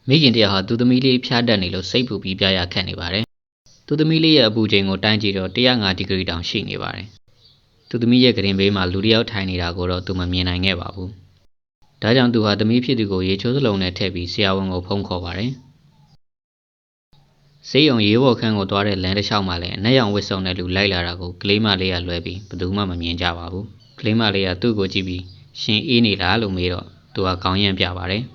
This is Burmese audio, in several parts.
မိခင်တရားဟာသူသမီးလေးဖျားတက်နေလို့စိတ်ပူပြီးပြရခက်နေပါတယ်။သူသမီးလေးရဲ့အပူချိန်ကိုတိုင်းကြည့်တော့105ဒီဂရီတောင်ရှိနေပါတယ်။သူသမီးရဲ့ကရင်ဘေးမှာလူတစ်ယောက်ထိုင်နေတာကိုတော့သူမမြင်နိုင်ခဲ့ပါဘူး။ဒါကြောင့်သူဟာသမီးဖြစ်သူကိုရေချိုးစလုံးနဲ့ထည့်ပြီးဆရာဝန်ကိုဖုန်းခေါ်ပါတယ်။ဆေးရုံရေးဘော်ခန်းကိုသွားတဲ့လမ်းတစ်လျှောက်မှာလည်းအနက်ရောင်ဝတ်စုံတဲ့လူလိုက်လာတာကိုကလေးမလေးကလွှဲပြီးဘယ်သူမှမမြင်ကြပါဘူး။ကလေးမလေးကသူ့ကိုကြည့်ပြီးရှင်အေးနေလားလို့မေးတော့သူကခေါင်းရမ်းပြပါတယ်။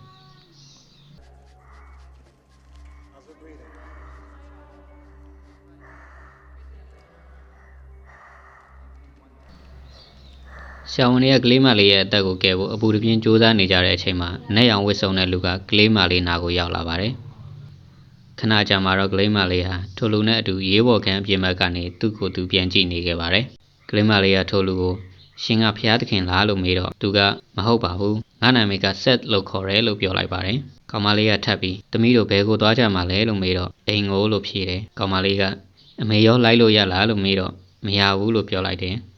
ဆရာဝန်တွေကကလေးမလေးရဲ့အသက်ကိုကယ်ဖို့အပူတပြင်းကြိုးစားနေကြတဲ့အချိန်မှာအနက်ရောင်ဝတ်စုံတဲ့လူကကလေးမလေးနာကိုရောက်လာပါတယ်။ခဏကြာမှတော့ကလေးမလေးဟာထိုလူနဲ့အတူရေးဘော်ခန်းအပြင်ဘက်ကနေသူ့ကိုယ်သူပြန်ကြည့်နေခဲ့ပါတယ်။ကလေးမလေးကထိုလူကိုရှင်ကဖျားသခင်လားလို့မေးတော့သူကမဟုတ်ပါဘူး။ငါနာမည်ကဆက်လို့ခေါ်တယ်လို့ပြောလိုက်ပါတယ်။ကောင်မလေးကထပ်ပြီးသမီးတို့ဘယ်ကိုသွားကြမှာလဲလို့မေးတော့အိမ်ကိုလို့ဖြေတယ်။ကောင်မလေးကအမေရောလိုက်လို့ရလားလို့မေးတော့မရဘူးလို့ပြောလိုက်တယ်။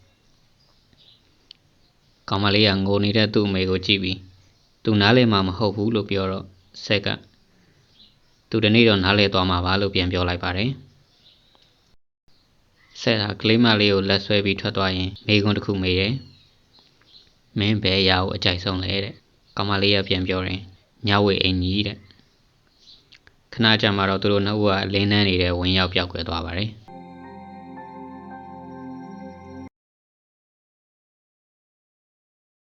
ကောင်မလေးကငိုနေတဲ့သူ့အမေကိုကြည့်ပြီးသူနားလဲမှာမဟုတ်ဘူးလို့ပြောတော့ဆက်ကသူတနေ့တော့နားလဲသွားမှာပါလို့ပြန်ပြောလိုက်ပါတယ်။ဆက်ဟာကလေးမလေးကိုလက်ဆွဲပြီးထွက်သွားရင်မိကွန်းတစ်ခုမေးတယ်။မင်းဘယ်အရာကိုအကြိုက်ဆုံးလဲတဲ့။ကောင်မလေးကပြန်ပြောတယ်။ညဝေအိမ်ကြီးတဲ့။ခဏကြာမှတော့သူတို့နှစ်ဦးကအလင်းနှန်းနေတဲ့ဝင်ရောက်ပြောက်ကွယ်သွားပါတယ်။